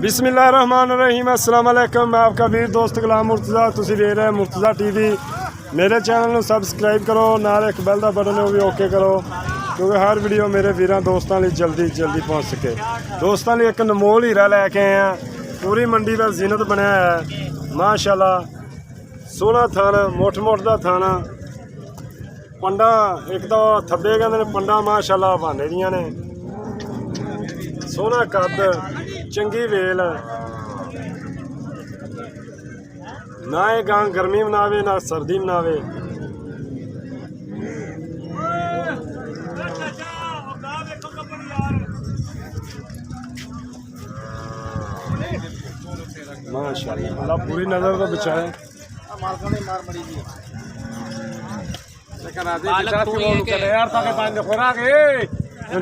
बिस्मिल्लाहिर्रहमानिर्रहीम अस्सलाम वालेकुम। मैं आपका वीर दोस्त गुलाम मुर्तज़ा, तुसी देख रहे मुर्तज़ा टीवी। मेरे चैनल ਨੂੰ सबसक्राइब करो, नाल एक बैल का बटन है वो भी ओके करो, क्योंकि हर वीडियो मेरे वीर दोस्तों लिए जल्दी पहुँच सके। दोस्तों लिए एक अनमोल हीरा लैके आए हैं, पूरी मंडी का जीनत बनया है माशाल्लाह। सोहना थान, मुठ का थाना, पंडा एक तो थब्बे कहते पंडा माशाल्लाह बहाने दियां ने, सोहना कद, चंगी वेल, ना ये गां गर्मी मनावे ना सर्दी मनावे। माशाल्लाह अल्लाह पूरी नजर तो बचाए।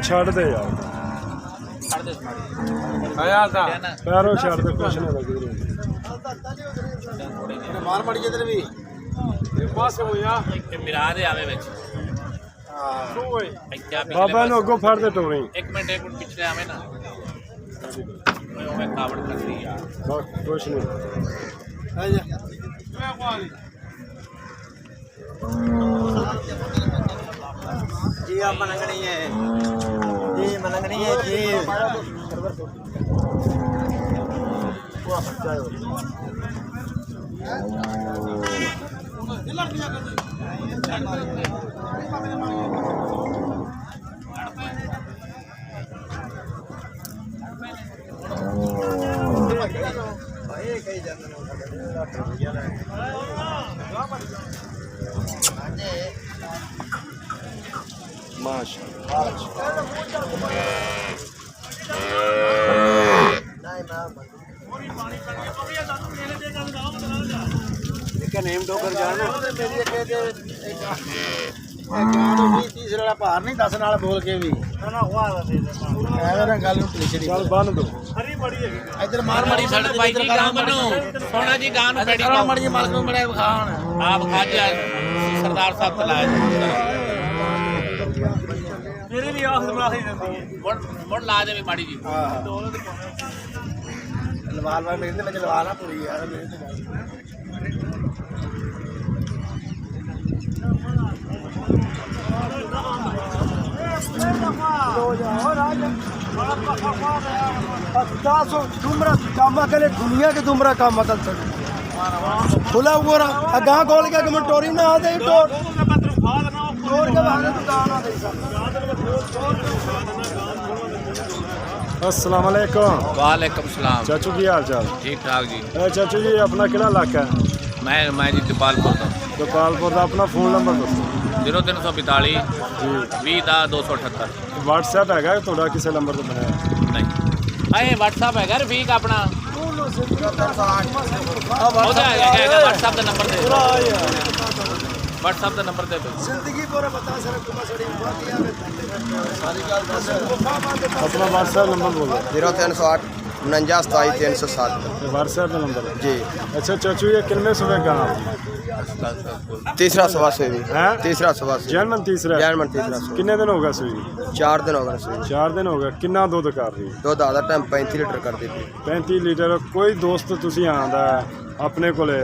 छड़ दे यार पैरों छड़ दे, कुछ नहीं लगी मार मड़ी इधर भी पास हो या मिला दे आवे विच बाबा ने अगो फड़ दे टोरी। एक मिनट पिछले आवे ना मैं कावड़ कर दी यार कुछ नहीं जी। आप मनंगनी है जी, मनंगनी है जी। नेम डोकर जाना तीसरा भार नहीं दस नाल बोल के भी गल चल बन दो इधर मार मड़ी साडे भाई जी गां बनो सोना जी गां नु पेड़ी मार मड़ी मालक नु बड़ा खान आप खाजा सरदार साहब तलाए मेरे भी आख बना ही देती है मुड़ ला दे माड़ी जी लवाल वाल मेरे में लवाल ना पूरी यार मेरे दुनिया के तुमरा काम मत खुला हुआ गां खोल के टोरी ना आ दे टोर के बाहर दुकान आ दे। अस्सलाम वालेकुम। वालेकुम सलाम चाचू की हाल चाल? ठीक ठाक जी। चाचू जी अपना किहड़ा इलाका है? मैं जी गोपालपुर तो गोपालपुर का अपना फोन नंबर दसो। 0342 जी 20 278 व्हाट्सएप है थोड़ा किसी नंबर तो बनाया नहीं आए व्हाट्सएप है रफीक अपना व्हाट्सएप का नंबर दे व्हाट्सएप का नंबर दे जिंदगी पूरा बता सर अपना व्हाट्सएप नंबर बोलो। 0308 49 27 307 व्हाट्सएप का नंबर है जी। अच्छा चाचू ये कितने सुबह गाँव तीसरा सवा से भी है? तीसरा सवा से जैनमन तीसरा जैनमन तीसरा कितने दिन हो गए सुई? 4 दिन हो गए सुई। 4 दिन हो गए। कितना दुध कर रही? दुध आधा टाइम 35 लीटर कर देती। 35 लीटर। कोई दोस्त तुसी आंदा है अपने कोले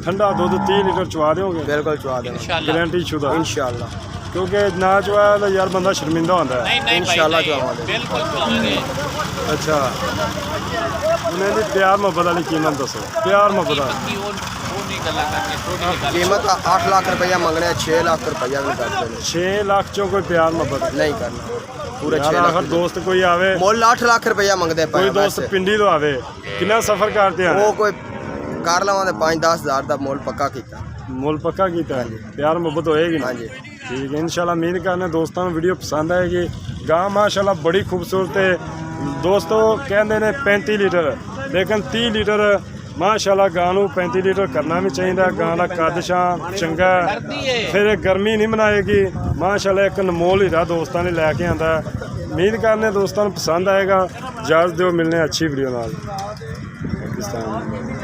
ठंडा दुध 30 लीटर चुवा दोगे? बिल्कुल चुवा देंगे गारंटी शुदा इंशाल्लाह, क्योंकि ना चुवाया तो यार बंदा शर्मिंदा होता है। नहीं इंशाल्लाह चुवावांगे बिल्कुल चुवावांगे। अच्छा उन्हें भी प्यार मोहब्बत वाली कीमत दसो। प्यार मोहब्बत कीमत 8 लाख रुपया मंगने 6 लाख रुपया भी कर देंगे। 6 लाख चो कोई प्यार मोहब्बत नहीं करना पूरे 6 यार लाख। अगर दोस्त कोई आवे मोल 8 लाख रुपया मंगते पे कोई दोस्त पिंडी तो आवे कितना सफर करते हैं वो कोई कार लवांदे 5-10 हज़ार का मोल पक्का किया। मुल पक्का कीता है। प्यार मोहब्बत होएगी ना? हाँ जी ठीक है इंशाल्लाह। उम्मीद करने दोस्तों वीडियो पसंद आएगी। गां माशाल्लाह बड़ी खूबसूरत है दोस्तों। कहते ने 35 लीटर लेकिन 30 लीटर माशाल्लाह गां नूं 35 लीटर करना भी चाहिए। गां का कद शां चंगा फिर गर्मी नहीं मनाएगी माशाल्लाह। एक अनमोल हीरा दोस्तों ने लैके आंदा। उम्मीद करने दोस्तों पसंद आएगा। इजाज़त दो, मिलने अच्छी वीडियो नाल। पाकिस्तान।